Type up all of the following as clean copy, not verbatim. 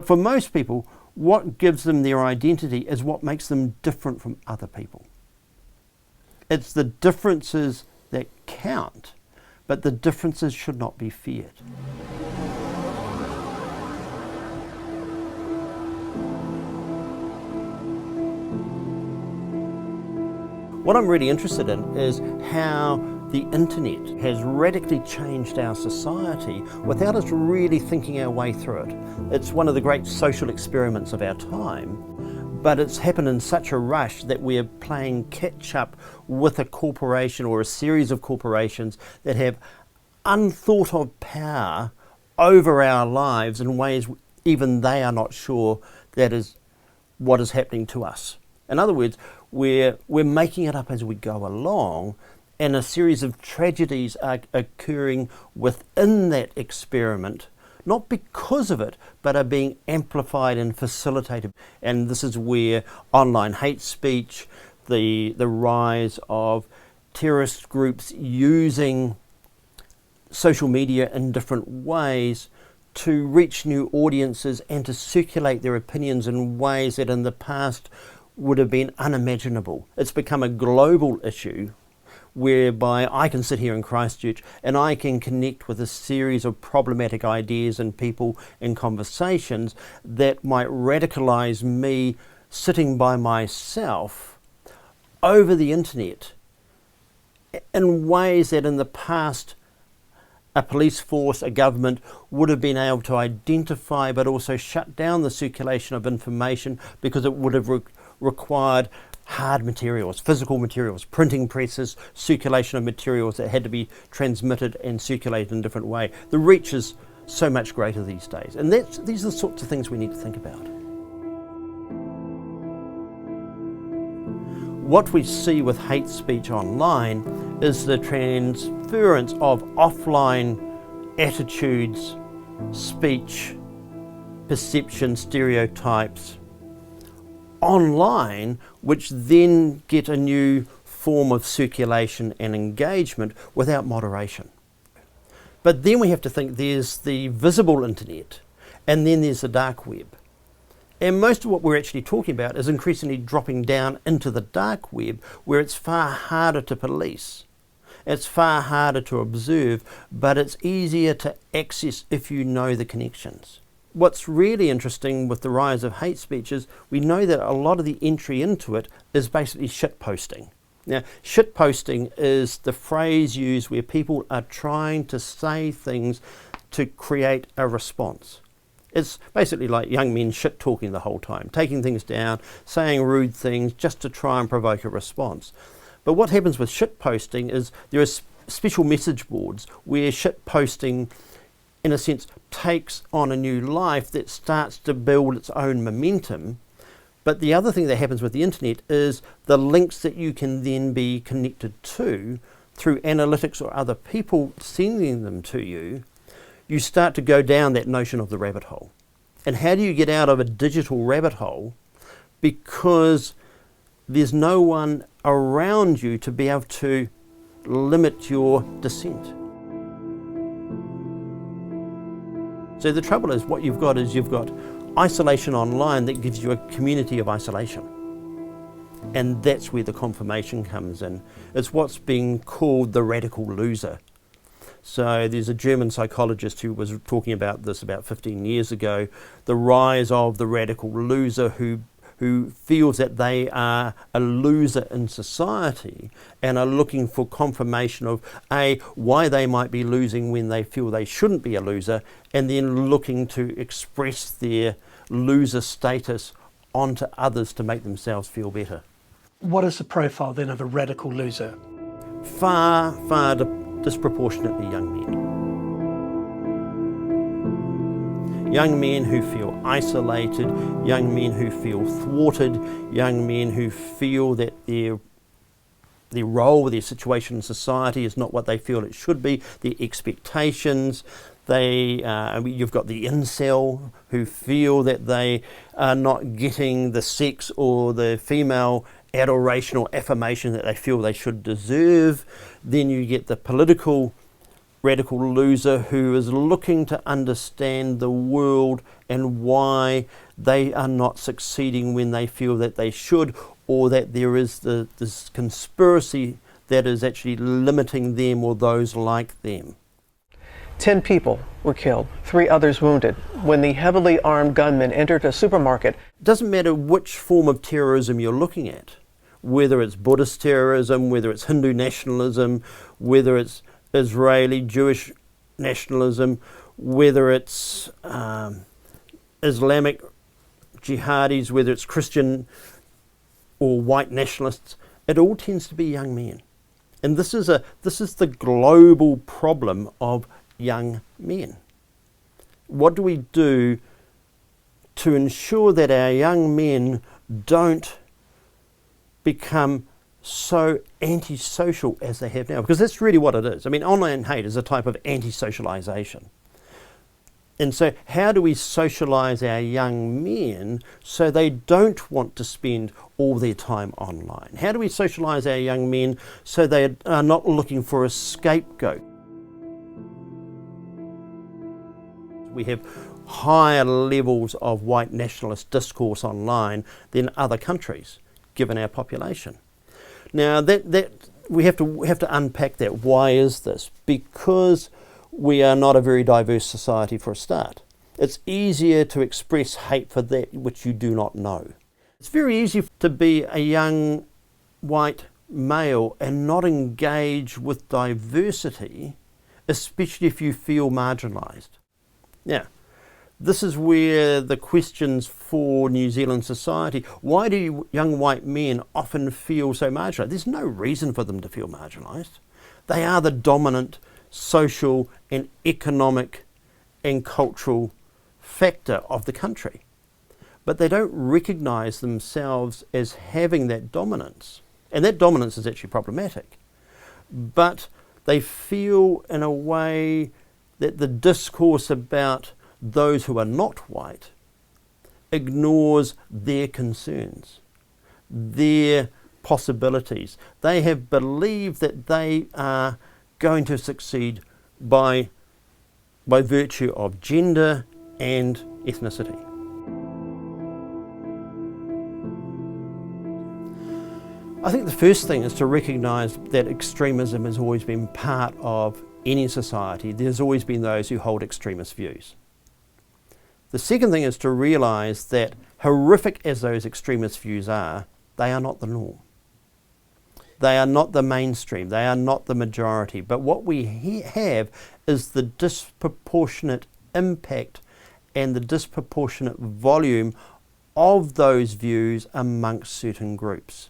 for most people, what gives them their identity is what makes them different from other people. It's the differences that count, but the differences should not be feared. What I'm really interested in is how the internet has radically changed our society without us really thinking our way through it. It's one of the great social experiments of our time, but it's happened in such a rush that we're playing catch up with a corporation or a series of corporations that have unthought of power over our lives in ways even they are not sure that is what is happening to us. In other words, we're making it up as we go along, and a series of tragedies are occurring within that experiment, not because of it, but are being amplified and facilitated. And this is where online hate speech, the rise of terrorist groups using social media in different ways to reach new audiences and to circulate their opinions in ways that in the past would have been unimaginable. It's become a global issue whereby I can sit here in Christchurch and I can connect with a series of problematic ideas and people and conversations that might radicalise me sitting by myself over the internet in ways that in the past a police force, a government would have been able to identify but also shut down the circulation of information because it would have required hard materials, physical materials, printing presses, circulation of materials that had to be transmitted and circulated in a different way. The reach is so much greater these days, and these are the sorts of things we need to think about. What we see with hate speech online is the transference of offline attitudes, speech, perception, stereotypes online, which then get a new form of circulation and engagement without moderation. But then we have to think there's the visible internet, and then there's the dark web. And most of what we're actually talking about is increasingly dropping down into the dark web, where it's far harder to police. It's far harder to observe, but it's easier to access if you know the connections. What's really interesting with the rise of hate speech is we know that a lot of the entry into it is basically shitposting. Now, shitposting is the phrase used where people are trying to say things to create a response. It's basically like young men shit-talking the whole time, taking things down, saying rude things just to try and provoke a response. But what happens with shitposting is there are special message boards where shitposting in a sense takes on a new life that starts to build its own momentum. But the other thing that happens with the internet is the links that you can then be connected to through analytics or other people sending them to you, you start to go down that notion of the rabbit hole. And how do you get out of a digital rabbit hole? Because there's no one around you to be able to limit your descent. So the trouble is, what you've got isolation online that gives you a community of isolation. And that's where the confirmation comes in. It's what's being called the radical loser. So there's a German psychologist who was talking about this about 15 years ago, the rise of the radical loser who feels that they are a loser in society and are looking for confirmation of why they might be losing when they feel they shouldn't be a loser, and then looking to express their loser status onto others to make themselves feel better. What is the profile then of a radical loser? Far disproportionately young men. Young men who feel isolated, young men who feel thwarted, young men who feel that their role, their situation in society is not what they feel it should be, their expectations. You've got the incel who feel that they are not getting the sex or the female adoration or affirmation that they feel they should deserve. Then you get the political radical loser who is looking to understand the world and why they are not succeeding when they feel that they should, or that there is this conspiracy that is actually limiting them or those like them. 10 people were killed, 3 others wounded, when the heavily armed gunmen entered a supermarket. It doesn't matter which form of terrorism you're looking at, whether it's Buddhist terrorism, whether it's Hindu nationalism, whether it's Israeli Jewish nationalism, whether it's Islamic jihadis, whether it's Christian or white nationalists, it all tends to be young men. And this is the global problem of young men. What do we do to ensure that our young men don't become so antisocial as they have now? Because that's really what it is. I mean, online hate is a type of anti-socialization. And so how do we socialize our young men so they don't want to spend all their time online? How do we socialize our young men so they are not looking for a scapegoat? We have higher levels of white nationalist discourse online than other countries, given our population. Now that we have to unpack that. Why is this? Because we are not a very diverse society for a start. It's easier to express hate for that which you do not know. It's very easy to be a young white male and not engage with diversity, especially if you feel marginalised. Now, this is where the questions for New Zealand society, why do young white men often feel so marginalised? There's no reason for them to feel marginalised. They are the dominant social and economic and cultural factor of the country. But they don't recognise themselves as having that dominance. And that dominance is actually problematic. But they feel in a way that the discourse about those who are not white ignores their concerns, their possibilities. They have believed that they are going to succeed by virtue of gender and ethnicity. I think the first thing is to recognise that extremism has always been part of any society. There's always been those who hold extremist views. The second thing is to realise that, horrific as those extremist views are, they are not the norm. They are not the mainstream, they are not the majority. But what we have is the disproportionate impact and the disproportionate volume of those views amongst certain groups.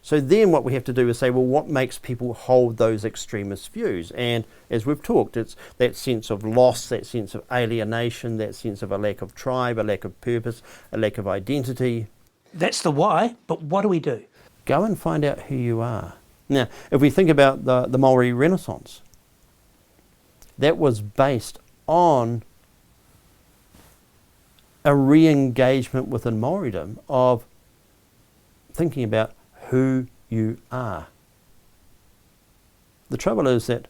So then what we have to do is say, well, what makes people hold those extremist views? And as we've talked, it's that sense of loss, that sense of alienation, that sense of a lack of tribe, a lack of purpose, a lack of identity. That's the why, but what do we do? Go and find out who you are. Now, if we think about the Maori Renaissance, that was based on a re-engagement within Maoridom of thinking about who you are. The trouble is that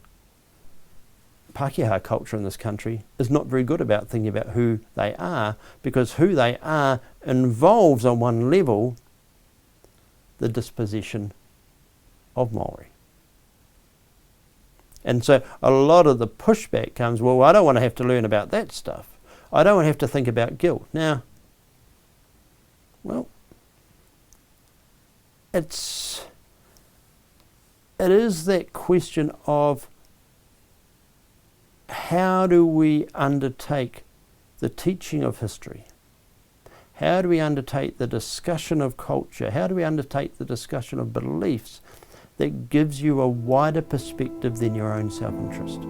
Pākehā culture in this country is not very good about thinking about who they are, because who they are involves on one level the dispossession of Maori. And so a lot of the pushback comes, well, I don't want to have to learn about that stuff. I don't want to have to think about guilt. Now, well, it is that question of how do we undertake the teaching of history? How do we undertake the discussion of culture? How do we undertake the discussion of beliefs that gives you a wider perspective than your own self-interest?